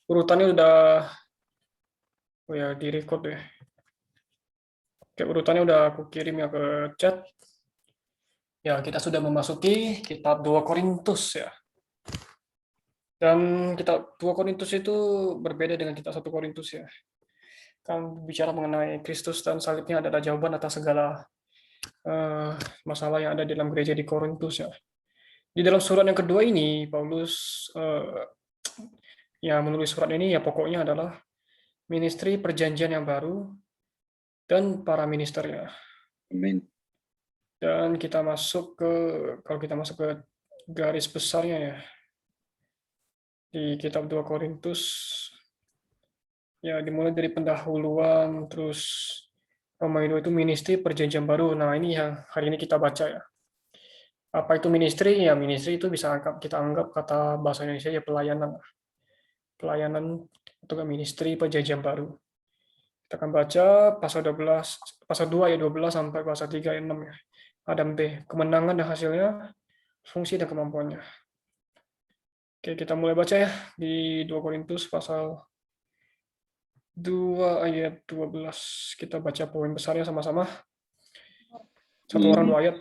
Urutannya udah, oh ya, di record deh. Oke, urutannya udah aku kirim ya ke chat. Ya, kita sudah memasuki kitab 2 Korintus ya. Dan kitab 2 Korintus itu berbeda dengan kitab 1 Korintus ya. Kan bicara mengenai Kristus dan salibnya adalah jawaban atas segala eh, masalah yang ada di dalam gereja di Korintus ya. Di dalam surat yang kedua ini, Paulus yang menulis surat ini ya pokoknya adalah ministry perjanjian yang baru dan para ministernya. Amin. Dan kita masuk ke, kalau kita masuk ke garis besarnya ya, di kitab 2 Korintus, ya dimulai dari pendahuluan, terus Romawi 2 itu ministry perjanjian baru. Nah ini yang hari ini kita baca ya. Apa itu ministry? Ya ministry itu bisa kita anggap kata bahasa Indonesia ya pelayanan. Pelayanan atau ministry perjanjian baru. Kita akan baca pasal 12, pasal 2 ayat 12 sampai pasal 3 ayat 6 ya. Adam B. Kemenangan dan hasilnya, fungsi dan kemampuannya. Oke, kita mulai baca ya di 2 Korintus pasal 2 ayat 12. Kita baca poin besarnya sama-sama. Satu orang 2 ayat.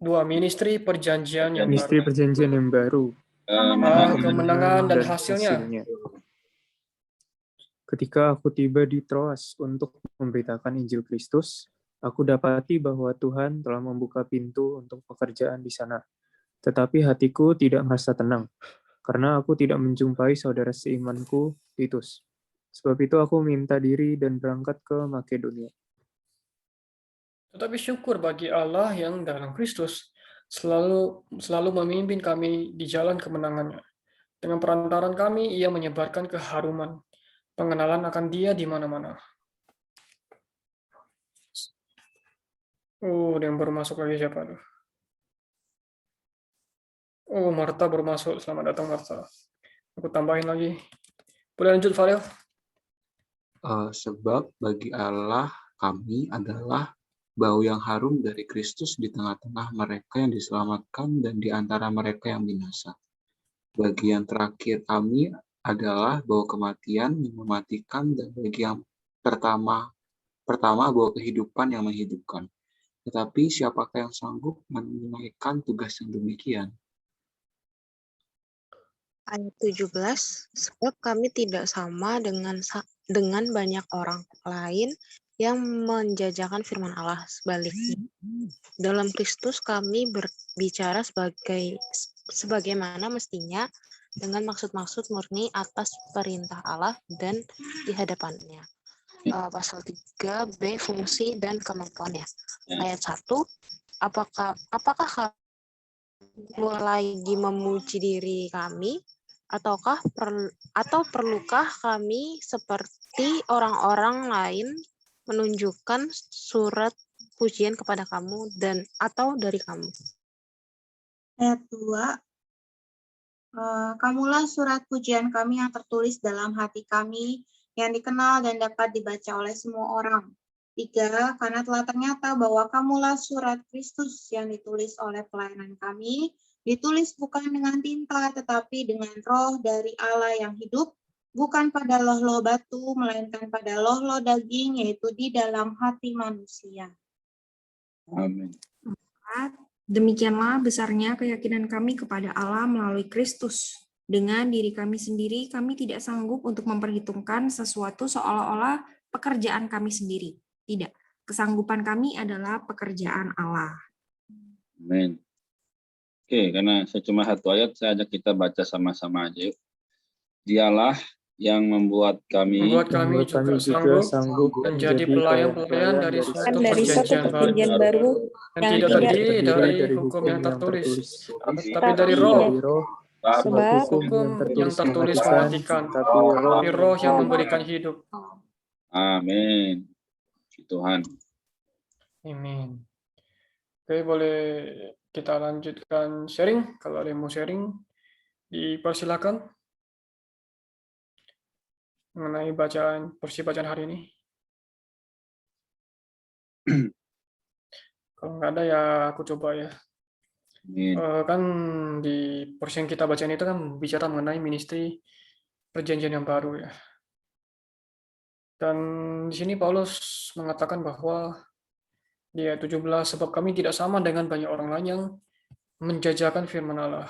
2. Ministry perjanjian yang Misteri baru. perjanjian yang baru. Kemenangan dan hasilnya. Ketika aku tiba di Troas untuk memberitakan Injil Kristus, aku dapati bahwa Tuhan telah membuka pintu untuk pekerjaan di sana. Tetapi hatiku tidak merasa tenang, karena aku tidak menjumpai saudara seimanku, Titus. Sebab itu aku minta diri dan berangkat ke Makedonia. Tetapi syukur bagi Allah yang dalam Kristus selalu memimpin kami di jalan kemenangannya. Dengan perantaran kami, ia menyebarkan keharuman, pengenalan akan dia di mana-mana. Oh, ada yang baru masuk lagi siapa tuh? Oh, Marta baru masuk. Selamat datang, Marta. Aku tambahin lagi. Boleh lanjut, Farel? Sebab bagi Allah kami adalah bau yang harum dari Kristus di tengah-tengah mereka yang diselamatkan dan di antara mereka yang binasa. Bagian terakhir kami adalah bau kematian yang mematikan, dan bagi yang pertama bau kehidupan yang menghidupkan. Tetapi siapakah yang sanggup menunaikan tugas yang demikian? Ayat 17, sebab kami tidak sama dengan banyak orang lain yang menjajakan firman Allah. Sebaliknya, dalam Kristus kami berbicara sebagaimana mestinya dengan maksud-maksud murni atas perintah Allah dan di hadapannya. Pasal 3b, fungsi dan kemampuannya. Ayat 1, apakah kami lagi memuji diri kami, atau perlukah kami seperti orang-orang lain menunjukkan surat pujian kepada kamu atau dari kamu? Ayat 2, kamulah surat pujian kami yang tertulis dalam hati kami, yang dikenal dan dapat dibaca oleh semua orang. 3, karena telah ternyata bahwa kamulah surat Kristus yang ditulis oleh pelayanan kami, ditulis bukan dengan tinta, tetapi dengan roh dari Allah yang hidup, bukan pada loh-loh batu, melainkan pada loh-loh daging, yaitu di dalam hati manusia. Amin. Demikianlah besarnya keyakinan kami kepada Allah melalui Kristus. Dengan diri kami sendiri, kami tidak sanggup untuk memperhitungkan sesuatu seolah-olah pekerjaan kami sendiri. Tidak. Kesanggupan kami adalah pekerjaan Allah. Amin. Oke, karena saya cuma satu ayat, saya ajak kita baca sama-sama aja. Dialah yang membuat kami juga sanggup menjadi pelayan-pelayan dari suatu perjanjian baru yang tidak terdiri dari hukum yang tertulis, tapi dari roh. Sebab hukum yang tertulis mematikan, tapi roh yang memberikan hidup. Amin. Tuhan. Amin. Oke, boleh kita lanjutkan sharing. Kalau ada yang mau sharing, dipersilakan mengenai porsi bacaan hari ini. Kalau nggak ada ya aku coba ya. Kan di porsi yang kita bacain itu kan bicara mengenai ministry perjanjian yang baru ya. Dan di sini Paulus mengatakan bahwa di ayat 17, sebab kami tidak sama dengan banyak orang lain yang menjajakan firman Allah.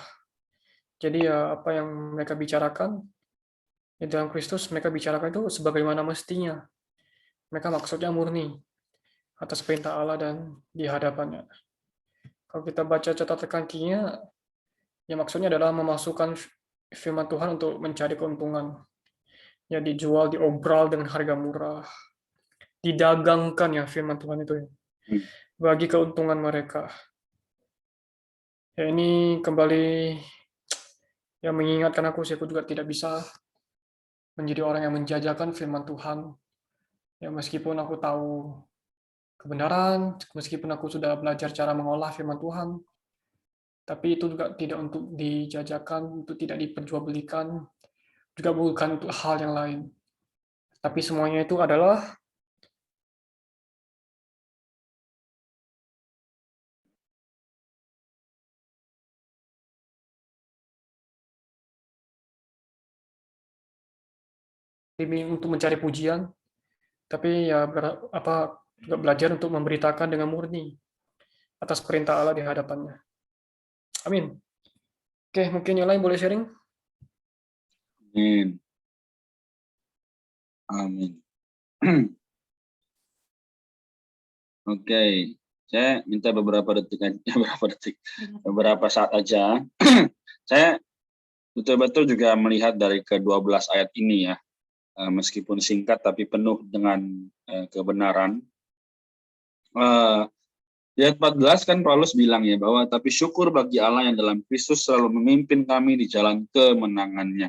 Jadi ya apa yang mereka bicarakan di dalam Kristus, mereka bicarakan itu sebagaimana mestinya. Mereka maksudnya murni atas perintah Allah dan di hadapannya. Kalau kita baca catatan kakinya, ya maksudnya adalah memasukkan firman Tuhan untuk mencari keuntungan. Ya dijual, diobral dengan harga murah. Didagangkan ya firman Tuhan itu ya. Bagi keuntungan mereka. Ya ini kembali yang mengingatkan aku juga tidak bisa menjadi orang yang menjajakan firman Tuhan. Ya meskipun aku tahu kebenaran, meskipun aku sudah belajar cara mengolah firman Tuhan, tapi itu juga tidak untuk dijajakan, untuk tidak diperjualbelikan, juga bukan untuk hal yang lain. Tapi semuanya itu adalah untuk mencari pujian, tapi ya juga belajar untuk memberitakan dengan murni atas perintah Allah di hadapannya. Amin. Oke, mungkin yang lain boleh sharing? Amin. Amin. Oke, saya minta beberapa saat aja. Saya betul-betul juga melihat dari ke-12 ayat ini ya, meskipun singkat tapi penuh dengan kebenaran. Di ayat 14 kan Paulus bilang ya bahwa tapi syukur bagi Allah yang dalam Kristus selalu memimpin kami di jalan kemenangannya.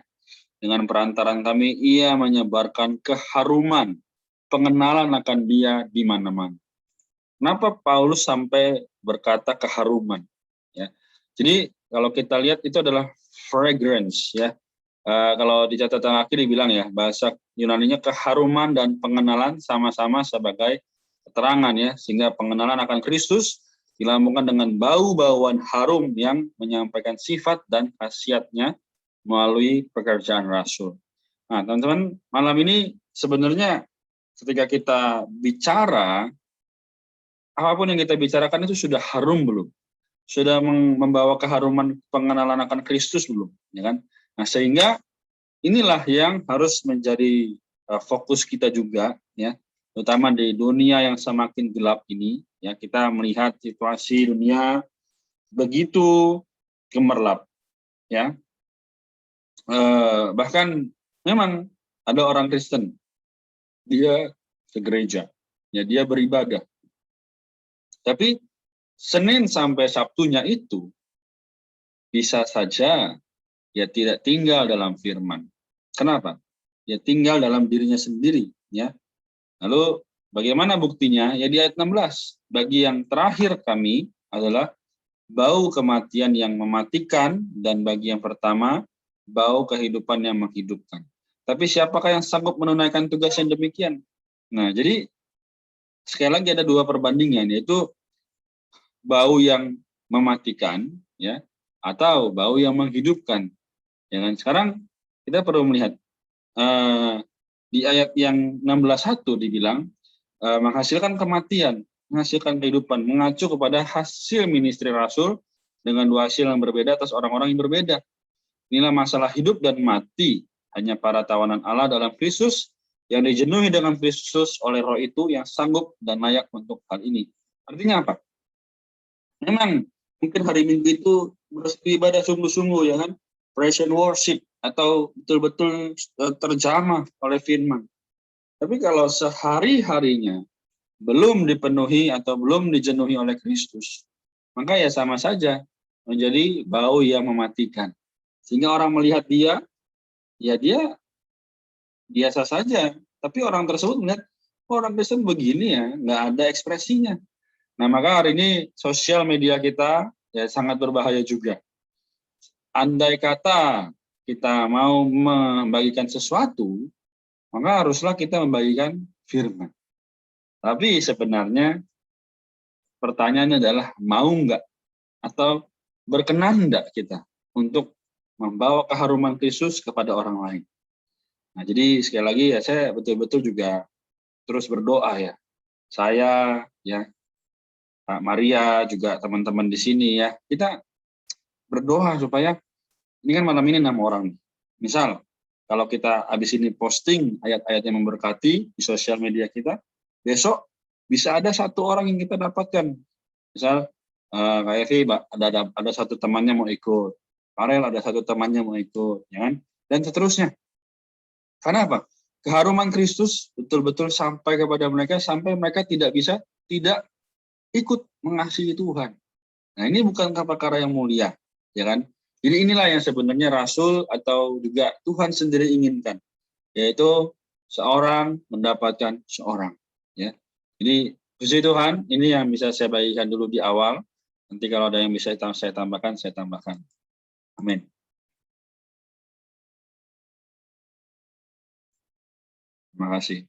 Dengan perantaran kami ia menyebarkan keharuman, pengenalan akan dia di mana-mana. Kenapa Paulus sampai berkata keharuman? Ya, jadi kalau kita lihat itu adalah fragrance ya. Kalau di catatan akhir dibilang ya bahasa Yunaninya keharuman dan pengenalan sama-sama sebagai keterangan ya, sehingga pengenalan akan Kristus dilambungkan dengan bau-bauan harum yang menyampaikan sifat dan khasiatnya melalui pekerjaan rasul. Nah, teman-teman, malam ini sebenarnya ketika kita bicara apapun yang kita bicarakan itu sudah harum belum? Sudah membawa keharuman pengenalan akan Kristus belum? Ya kan? Nah, sehingga inilah yang harus menjadi fokus kita juga, ya, terutama di dunia yang semakin gelap ini. Ya, kita melihat situasi dunia begitu gemerlap, ya. Bahkan memang ada orang Kristen, dia ke gereja, ya dia beribadah. Tapi Senin sampai Sabtunya itu bisa saja ya tidak tinggal dalam firman. Kenapa? Ya tinggal dalam dirinya sendiri, ya. Lalu bagaimana buktinya? Ya di ayat 16. Bagi yang terakhir kami adalah bau kematian yang mematikan, dan bagi yang pertama bau kehidupan yang menghidupkan. Tapi siapakah yang sanggup menunaikan tugas yang demikian? Nah, jadi sekali lagi ada dua perbandingan, yaitu bau yang mematikan, ya, atau bau yang menghidupkan. Ya kan? Sekarang kita perlu melihat di ayat yang 16:1 dibilang menghasilkan kematian, menghasilkan kehidupan, mengacu kepada hasil ministry rasul dengan dua hasil yang berbeda atas orang-orang yang berbeda. Inilah masalah hidup dan mati. Hanya para tawanan Allah dalam Kristus yang dijenuhi dengan Kristus oleh Roh itu yang sanggup dan layak untuk hal ini. Artinya apa? Memang mungkin hari Minggu itu beribadah sungguh-sungguh, ya kan? Praise and worship, atau betul-betul terjamah oleh firman. Tapi kalau sehari-harinya belum dipenuhi atau belum dijenuhi oleh Kristus, maka ya sama saja menjadi bau yang mematikan. Sehingga orang melihat dia, ya dia biasa saja. Tapi orang tersebut melihat, oh, orang Kristen begini ya, nggak ada ekspresinya. Nah, maka hari ini sosial media kita ya sangat berbahaya juga. Andai kata kita mau membagikan sesuatu, maka haruslah kita membagikan firman. Tapi sebenarnya pertanyaannya adalah mau nggak atau berkenan nggak kita untuk membawa keharuman Kristus kepada orang lain. Nah, jadi sekali lagi ya saya betul-betul juga terus berdoa ya. Saya ya, Pak Maria juga teman-teman di sini ya. Kita berdoa supaya ini kan malam ini 6 orang nih. Misal kalau kita habis ini posting ayat-ayat yang memberkati di sosial media kita, besok bisa ada 1 orang yang kita dapatkan. Misal kayak Evi, ada 1 temannya mau ikut, Farel ada 1 temannya mau ikut, ya kan? Dan seterusnya. Karena apa? Keharuman Kristus betul-betul sampai kepada mereka sampai mereka tidak ikut mengasihi Tuhan. Nah, ini bukankah perkara yang mulia, ya kan? Jadi inilah yang sebenarnya Rasul atau juga Tuhan sendiri inginkan, yaitu seorang mendapatkan seorang, ya. Jadi puji Tuhan, ini yang bisa saya bagikan dulu di awal. Nanti kalau ada yang bisa saya tambahkan, saya tambahkan. Amin. Terima kasih.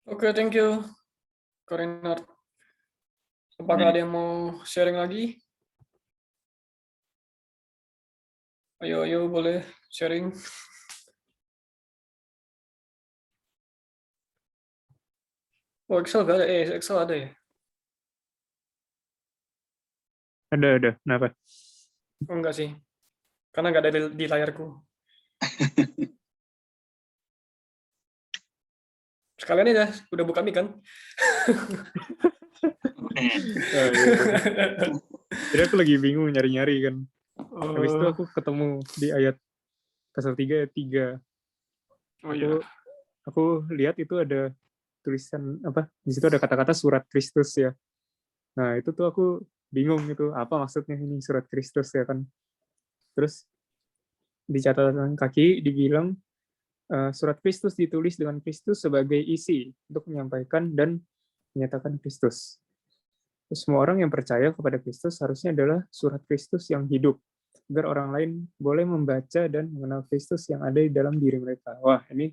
Oke, thank you, Korinard. Apakah ada yang mau sharing lagi? Ayo, boleh sharing. Oh, Excel nggak ada? Excel ada ya? Ada. Kenapa? Oh, enggak sih. Karena nggak ada di layarku. Sekalian aja, udah buka mic kan? Jadi aku lagi bingung nyari-nyari kan. Habis itu Oh, aku ketemu di ayat pasal 3 ayat 3. oh iya. Aku lihat itu ada tulisan apa? Di situ ada kata-kata surat Kristus ya. Nah, itu tuh aku bingung itu apa maksudnya ini surat Kristus ya kan. Terus di catatan kaki dibilang surat Kristus ditulis dengan Kristus sebagai isi untuk menyampaikan dan menyatakan Kristus. Terus semua orang yang percaya kepada Kristus harusnya adalah surat Kristus yang hidup, agar orang lain boleh membaca dan mengenal Kristus yang ada di dalam diri mereka. Wah, ini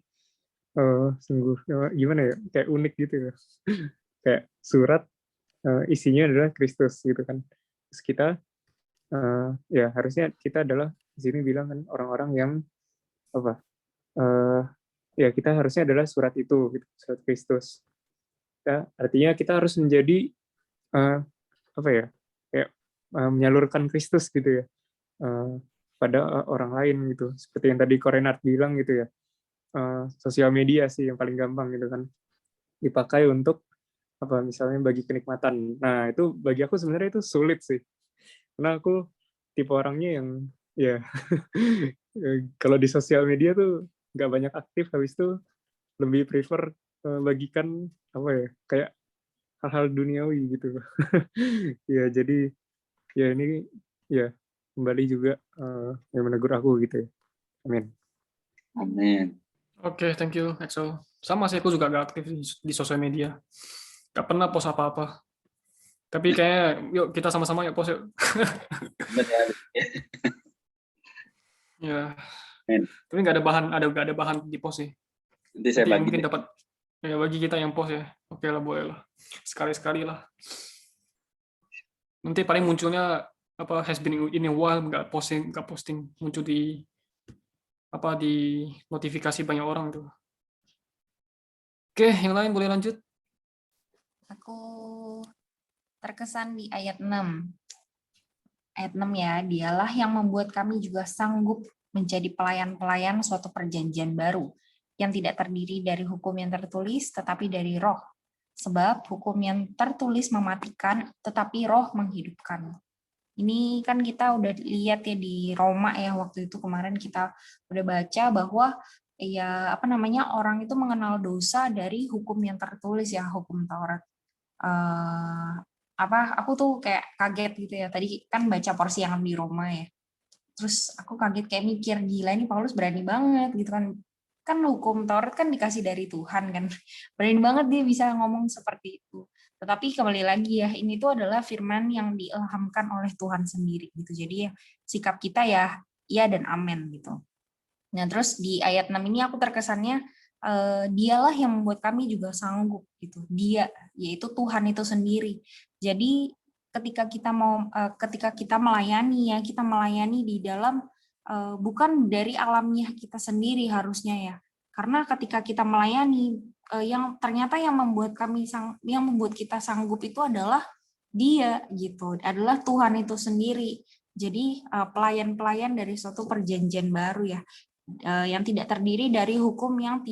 sungguh gimana ya, kayak unik gitu ya. Kayak surat isinya adalah Kristus gitu kan. Terus kita ya harusnya kita adalah di sini bilang kan orang-orang yang apa? Ya kita harusnya adalah surat itu, gitu, surat Kristus. Ya, artinya kita harus menjadi apa ya, kayak menyalurkan Kristus gitu ya pada orang lain gitu. Seperti yang tadi Korenard bilang gitu ya, sosial media sih yang paling gampang gitu kan, dipakai untuk apa misalnya bagi kenikmatan. Nah itu bagi aku sebenarnya itu sulit sih, karena aku tipe orangnya yang ya kalau di sosial media tuh nggak banyak aktif, habis itu lebih prefer bagikan apa ya, kayak hal-hal duniawi gitu. Ya jadi ya ini ya kembali juga yang menegur aku gitu ya. Amin. Amin. Oke, thank you, Excel. Sama sih, aku juga gak aktif di sosial media. Gak pernah post apa-apa. Tapi kayaknya, yuk kita sama-sama yuk post yuk. Ya. Amin. Tapi nggak ada bahan di post sih. Nanti saya Nanti bagi mungkin deh. dapat ya bagi kita yang post ya. Oke lah, boleh lah. Sekali-sekali lah. Nanti paling munculnya apa has been in a while nggak posting muncul di apa di notifikasi banyak orang tuh. Oke, yang lain boleh lanjut. Aku terkesan di ayat 6. Ayat 6 ya, dialah yang membuat kami juga sanggup menjadi pelayan-pelayan suatu perjanjian baru, yang tidak terdiri dari hukum yang tertulis, tetapi dari roh. Sebab hukum yang tertulis mematikan, tetapi roh menghidupkan. Ini kan kita udah lihat ya di Roma ya, waktu itu kemarin kita udah baca bahwa ya apa namanya, orang itu mengenal dosa dari hukum yang tertulis ya, hukum Taurat. Aku tuh kayak kaget gitu ya, tadi kan baca porsi yang di Roma ya, terus aku kaget kayak mikir, gila ini Paulus berani banget gitu kan hukum Taurat kan dikasih dari Tuhan kan, berani banget dia bisa ngomong seperti itu. Tetapi kembali lagi ya, ini tuh adalah firman yang diilhamkan oleh Tuhan sendiri gitu, jadi ya sikap kita ya iya dan amin gitu. Nah terus di ayat 6 ini aku terkesannya dialah yang membuat kami juga sanggup gitu. Dia yaitu Tuhan itu sendiri. Jadi ketika kita melayani ya, kita melayani di dalam bukan dari alamiah kita sendiri harusnya ya. Karena ketika kita melayani, yang ternyata yang membuat kita sanggup itu adalah Dia gitu, adalah Tuhan itu sendiri. Jadi pelayan-pelayan dari suatu perjanjian baru ya, yang tidak terdiri dari hukum yang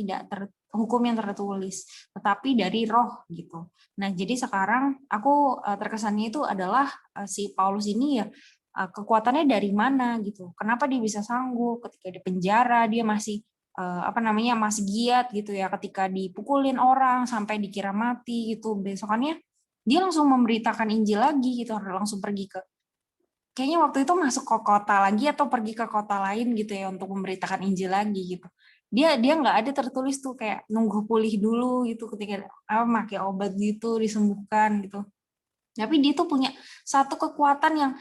tertulis, tetapi dari roh gitu. Nah, jadi sekarang aku terkesannya itu adalah si Paulus ini ya, kekuatannya dari mana gitu. Kenapa dia bisa sanggup ketika di penjara dia masih masih giat gitu ya, ketika dipukulin orang sampai dikira mati gitu. Besokannya dia langsung memberitakan Injil lagi gitu, langsung pergi ke, kayaknya waktu itu masuk ke kota lagi atau pergi ke kota lain gitu ya untuk memberitakan Injil lagi gitu. Dia nggak ada tertulis tuh kayak nunggu pulih dulu gitu, ketika pakai obat gitu disembuhkan gitu. Tapi dia tuh punya satu kekuatan yang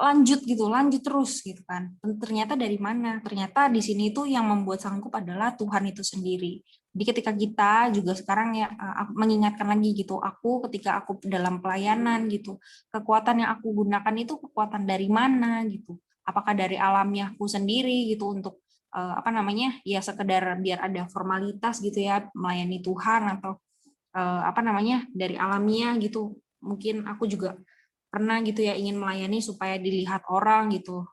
lanjut terus gitu kan. Ternyata dari mana? Ternyata di sini tuh yang membuat sanggup adalah Tuhan itu sendiri. Jadi ketika kita juga sekarang ya mengingatkan lagi gitu, ketika aku dalam pelayanan gitu, kekuatan yang aku gunakan itu kekuatan dari mana gitu? Apakah dari alamiahku sendiri gitu untuk ya sekedar biar ada formalitas gitu ya melayani Tuhan, atau dari alamiah gitu. Mungkin aku juga pernah gitu ya ingin melayani supaya dilihat orang gitu.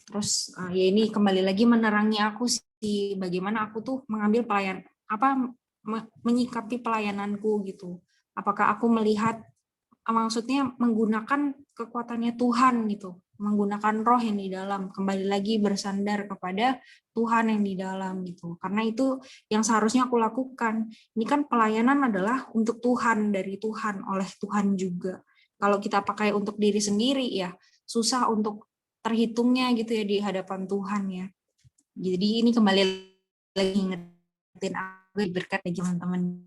Terus ya ini kembali lagi menerangi aku sih bagaimana aku tuh mengambil menyikapi pelayananku gitu. Apakah aku melihat, maksudnya menggunakan kekuatannya Tuhan gitu, menggunakan roh yang di dalam, kembali lagi bersandar kepada Tuhan yang di dalam gitu. Karena itu yang seharusnya aku lakukan. Ini kan pelayanan adalah untuk Tuhan, dari Tuhan, oleh Tuhan juga. Kalau kita pakai untuk diri sendiri ya susah untuk terhitungnya gitu ya di hadapan Tuhan ya. Jadi ini kembali lagi ingetin aku, berkat ya teman-teman.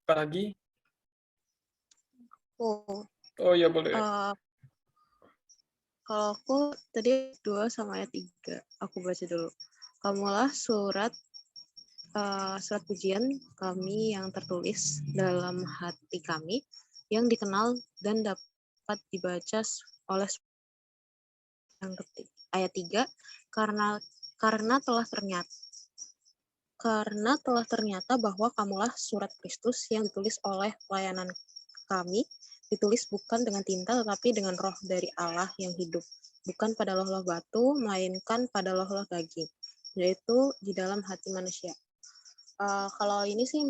Apa lagi? Oh ya boleh. Kalau aku tadi 2 sama ayat 3, aku baca dulu. Kamulah surat pujian kami yang tertulis dalam hati kami, yang dikenal dan dapat dibaca oleh yang ketik. Ayat 3, karena telah ternyata bahwa kamulah surat Kristus yang ditulis oleh pelayanan kami, ditulis bukan dengan tinta tetapi dengan roh dari Allah yang hidup, bukan pada loh-loh batu, melainkan pada loh-loh daging, yaitu di dalam hati manusia. Kalau ini sih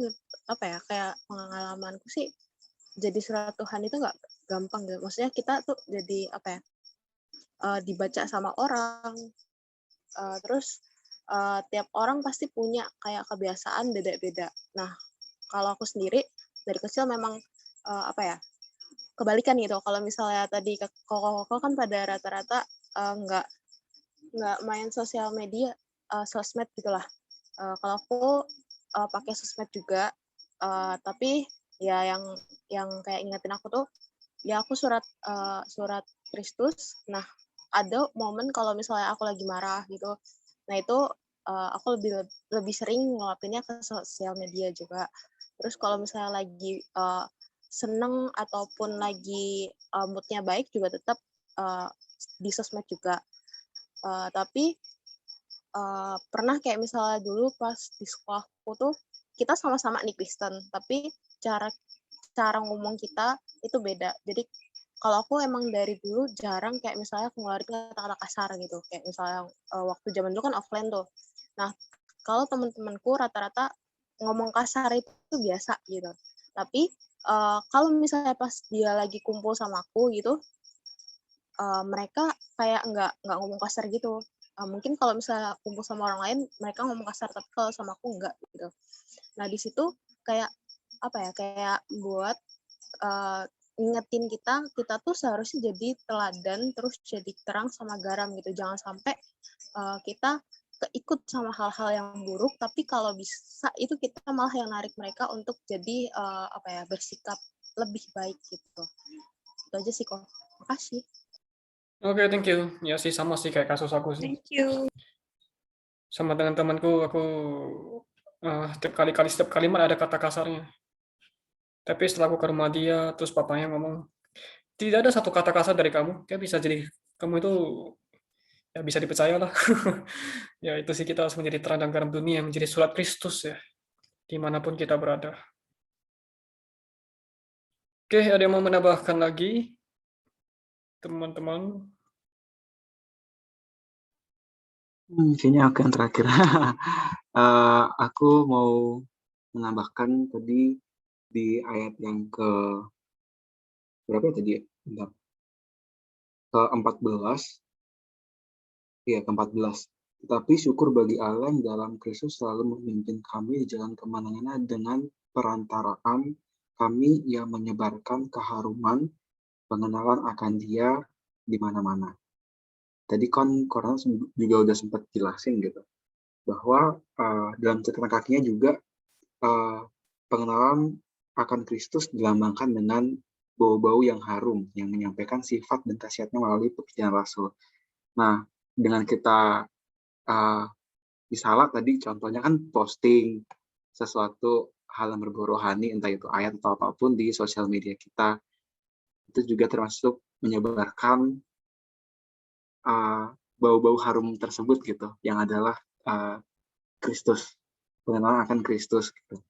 kayak pengalamanku sih, jadi surat Tuhan itu nggak gampang gitu. Maksudnya kita tuh jadi dibaca sama orang, terus tiap orang pasti punya kayak kebiasaan beda-beda. Nah, kalau aku sendiri dari kecil memang kebalikan gitu. Kalau misalnya tadi koko kan pada rata-rata nggak main sosial media, sosmed gitulah. Kalau aku pakai sosmed juga, tapi ya yang kayak ingetin aku tuh, ya aku surat Kristus. Nah, ada momen kalau misalnya aku lagi marah gitu, nah itu aku lebih sering ngelapinnya ke sosial media juga. Terus kalau misalnya lagi seneng ataupun lagi moodnya baik juga tetap di sosmed juga. Tapi pernah kayak misalnya dulu pas di sekolahku tuh kita sama-sama nih Kristen, tapi cara ngomong kita itu beda. Jadi kalau aku emang dari dulu jarang kayak misalnya ngeluarin kata-kata kasar gitu. Kayak misalnya waktu zaman dulu kan offline tuh. Nah, kalau teman-temanku rata-rata ngomong kasar itu biasa gitu. Tapi kalau misalnya pas dia lagi kumpul sama aku gitu, mereka kayak nggak ngomong kasar gitu. Mungkin kalau misalnya kumpul sama orang lain mereka ngomong kasar, tapi kalau sama aku enggak gitu. Nah di situ kayak kayak buat ingetin kita tuh seharusnya jadi teladan, terus jadi terang sama garam gitu. Jangan sampai kita keikut sama hal-hal yang buruk, tapi kalau bisa itu kita malah yang narik mereka untuk jadi bersikap lebih baik gitu. Itu aja sih kok. Makasih. Oke, thank you. Ya sih sama sih kayak kasus aku sih. Thank you. Sama dengan temanku, aku setiap kalimat ada kata kasarnya. Tapi setelah aku ke rumah dia, terus papanya ngomong, tidak ada satu kata kasar dari kamu. Dia bisa jadi, kamu itu ya bisa dipercaya lah. Ya itu sih, kita harus menjadi terang dan garam dunia, menjadi surat Kristus ya, dimanapun kita berada. Oke, ada yang mau menambahkan lagi, teman-teman? Kayaknya aku yang terakhir. Aku mau menambahkan tadi di ayat yang ke berapa tadi ya? Bentar. Ke-14. Iya, ke-14. Tetapi syukur bagi Allah yang dalam Kristus selalu memimpin kami di jalan kemenangan dengan perantaraan kami yang menyebarkan keharuman pengenalan akan Dia di mana-mana. Tadi kan Koran juga udah sempat jelasin gitu, bahwa dalam catatan kakinya juga pengenalan akan Kristus dilambangkan dengan bau-bau yang harum, yang menyampaikan sifat dan khasiatnya melalui pekerjaan Rasul. Nah, dengan kita misalnya tadi contohnya kan posting sesuatu hal yang berbau rohani, entah itu ayat atau apapun di sosial media kita, itu juga termasuk menyebarkan bau-bau harum tersebut gitu, yang adalah Kristus, pengenalan akan Kristus gitu.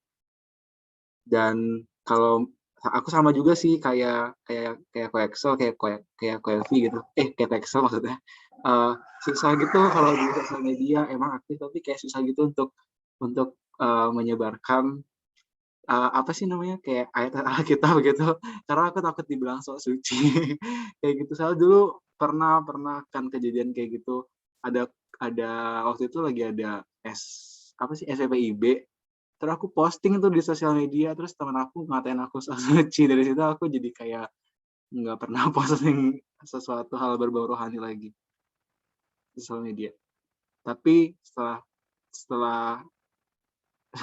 Dan kalau aku sama juga sih kayak Koexel, kayak Koelvi gitu. Kayak Koexel maksudnya. Susah gitu kalau di sosial media, emang aktif tapi kayak susah gitu untuk menyebarkan apa sih namanya, kayak ayat kita begitu, karena aku takut dibilang sok suci. Kayak gitu. Soalnya dulu pernah kan kejadian kayak gitu. Ada waktu itu lagi ada SFPIB, terus aku posting tuh di sosial media, terus teman aku ngatain aku sok suci. Dari situ aku jadi kayak nggak pernah posting sesuatu hal berbau rohani lagi di sosial media. Tapi setelah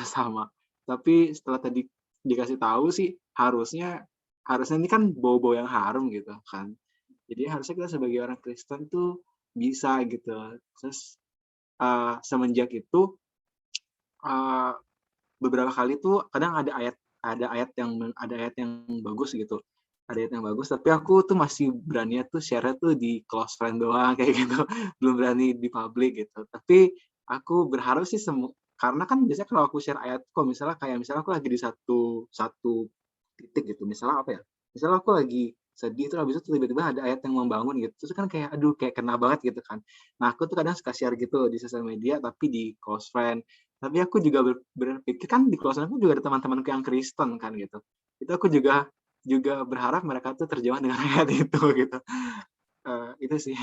sama. Tapi setelah tadi dikasih tahu sih, harusnya ini kan bau-bau yang harum gitu kan. Jadi harusnya kita sebagai orang Kristen tuh bisa gitu. Terus semenjak itu beberapa kali tuh kadang ada ayat yang bagus gitu. Ada ayat yang bagus, tapi aku tuh masih berani tuh share tuh di close friend doang kayak gitu. Belum berani di public gitu. Tapi aku berharap sih karena kan biasanya kalau aku share ayat, kok misalnya aku lagi di satu titik gitu, misalnya apa ya, misalnya aku lagi sedih terus habis itu tiba-tiba ada ayat yang membangun gitu, terus kan kayak aduh kayak kena banget gitu kan. Nah aku tuh kadang suka share gitu di sosial media tapi di close friend, tapi aku juga berpikir kan di close friend aku juga ada teman-temanku yang Kristen kan gitu, itu aku juga berharap mereka tuh terjemah dengan ayat itu gitu. Itu sih.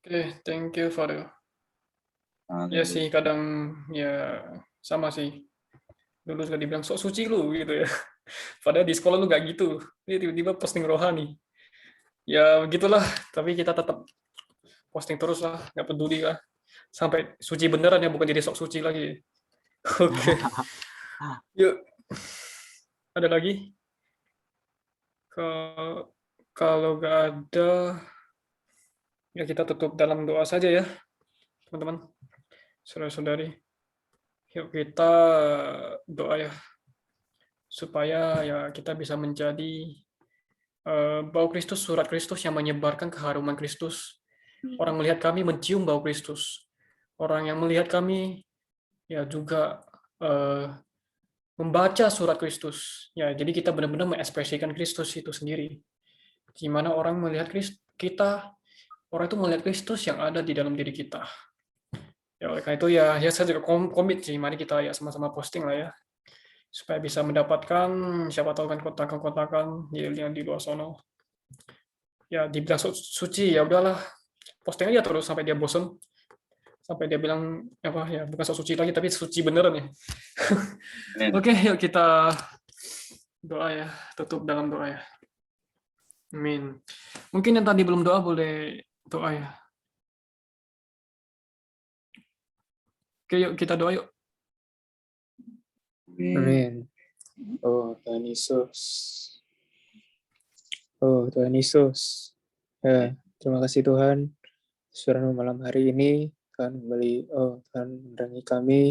Oke, thank you, Fadil. Ya sih, kadang ya sama sih. Dulu juga dibilang sok suci lu gitu ya. Padahal di sekolah lu nggak gitu. Dia tiba-tiba posting rohani. Ya begitulah, tapi kita tetap posting terus lah, nggak peduli lah. Sampai suci beneran ya, bukan jadi sok suci lagi. Oke. Yuk. Ada lagi? Kalau nggak ada, ya kita tutup dalam doa saja ya, teman-teman, saudara-saudari. Yuk kita doa ya, supaya ya kita bisa menjadi bau Kristus, surat Kristus yang menyebarkan keharuman Kristus. Orang melihat kami mencium bau Kristus. Orang yang melihat kami ya juga membaca surat Kristus. Ya, jadi kita benar-benar mengekspresikan Kristus itu sendiri. Di mana orang melihat kita, orang itu melihat Kristus yang ada di dalam diri kita. Ya, oleh karena itu ya saya juga komit sih, mari kita ya sama-sama posting lah ya, supaya bisa mendapatkan, siapa tahu kan kontakan yang di luar sana. Ya dibilang suci ya udahlah, posting aja terus sampai dia bosen, sampai dia bilang apa ya, bukan sok suci lagi tapi suci beneran ya. Oke, yuk kita doa ya, tutup dalam doa ya. Amin. Mungkin yang tadi belum doa boleh doa ya. Oke, yuk kita doa yuk. Amin. Oh Tuhan Yesus. Oh Tuhan Yesus. Ya, terima kasih Tuhan. Surat malam hari ini Tuhan kembali, Tuhan menerangi kami.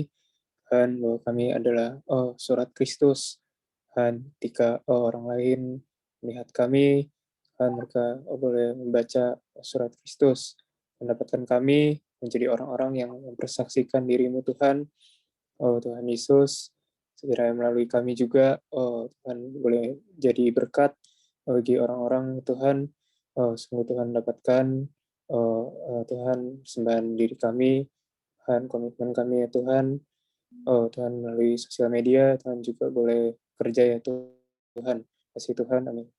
Tuhan, bahwa kami adalah surat Kristus. Tuhan, ketika orang lain melihat kami, Tuhan, mereka boleh membaca surat Kristus, mendapatkan kami menjadi orang-orang yang mempersaksikan diri-Mu Tuhan. Tuhan Yesus, sekiranya melalui kami juga, Tuhan boleh jadi berkat bagi orang-orang Tuhan. Sungguh Tuhan dapatkan, Tuhan sembahan diri kami, Tuhan komitmen kami ya Tuhan. Tuhan melalui sosial media, Tuhan juga boleh kerja ya Tuhan. Kasih Tuhan, amin.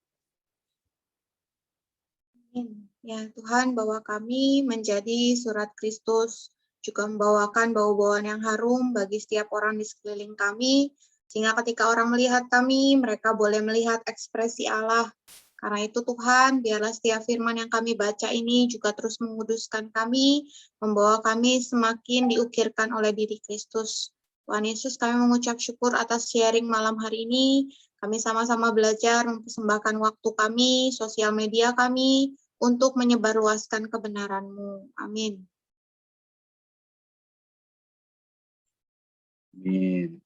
Amin. Ya Tuhan, bahwa kami menjadi surat Kristus, juga membawakan bau-bauan yang harum bagi setiap orang di sekeliling kami, sehingga ketika orang melihat kami, mereka boleh melihat ekspresi Allah. Karena itu Tuhan, biarlah setiap firman yang kami baca ini juga terus menguduskan kami, membawa kami semakin diukirkan oleh diri Kristus. Tuhan Yesus, kami mengucap syukur atas sharing malam hari ini. Kami sama-sama belajar mempersembahkan waktu kami, sosial media kami, untuk menyebarluaskan kebenaran-Mu. Amin. Amin.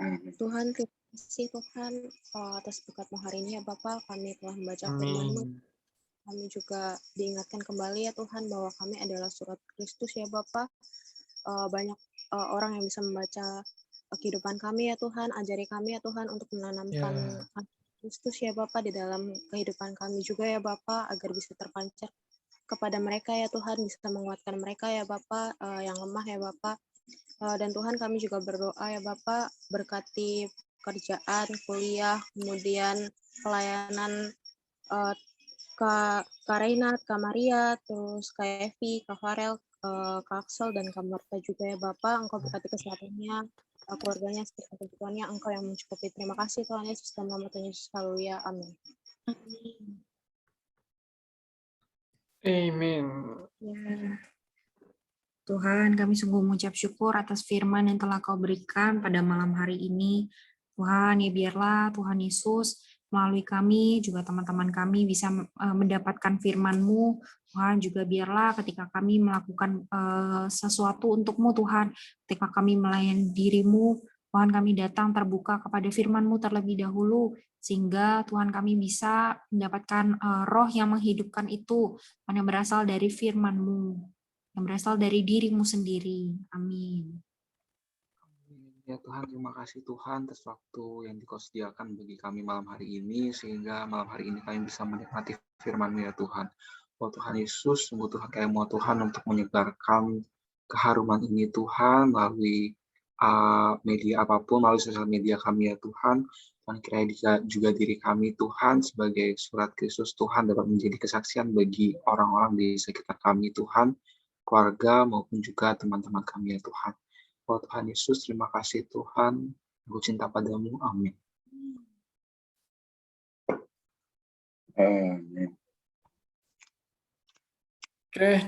Amin. Tuhan, terima kasih Tuhan atas berkat-Mu hari ini ya Bapa. Kami telah membaca firman-Mu. Amin. Kami juga diingatkan kembali ya Tuhan bahwa kami adalah surat Kristus ya Bapa. Banyak orang yang bisa membaca kehidupan kami ya Tuhan. Ajari kami ya Tuhan untuk menanamkan Kristus ya Bapa di dalam kehidupan kami juga ya Bapa, agar bisa terpancar kepada mereka ya Tuhan, bisa menguatkan mereka ya Bapa yang lemah ya Bapa. Dan Tuhan, kami juga berdoa ya Bapa, berkati pekerjaan, kuliah, kemudian pelayanan Kak Reina, Kak Maria, terus Kak Evi, Kak Farel, Kak Axel, dan Kak Marta juga ya Bapak. Engkau berkati kesehatannya, keluarganya, serta kebutuhannya, Engkau yang mencukupi. Terima kasih Tuhan Yesus, dalam nama Tuhan Yesus, haleluya, amin. Amin. Ya. Tuhan, kami sungguh mengucap syukur atas firman yang telah Kau berikan pada malam hari ini. Tuhan, ya biarlah Tuhan Yesus melalui kami, juga teman-teman kami bisa mendapatkan firman-Mu. Tuhan, juga biarlah ketika kami melakukan sesuatu untuk-Mu, Tuhan, ketika kami melayani diri-Mu, Tuhan, kami datang terbuka kepada firman-Mu terlebih dahulu, sehingga Tuhan kami bisa mendapatkan roh yang menghidupkan itu, yang berasal dari firman-Mu, yang berasal dari diri-Mu sendiri. Amin. Ya Tuhan, terima kasih Tuhan atas waktu yang Dikau sediakan bagi kami malam hari ini, sehingga malam hari ini kami bisa menikmati firman-Mu ya Tuhan. Oh Tuhan Yesus, sungguh Tuhan kami mau Tuhan untuk menyebarkan keharuman ini Tuhan melalui media apapun, melalui sosial media kami ya Tuhan. Tuhan, kiranya juga diri kami Tuhan sebagai surat Kristus Tuhan dapat menjadi kesaksian bagi orang-orang di sekitar kami Tuhan, keluarga maupun juga teman-teman kami ya Tuhan. Oh Tuhan Yesus, terima kasih Tuhan. Aku cinta padamu. Amin. Amin. Oke,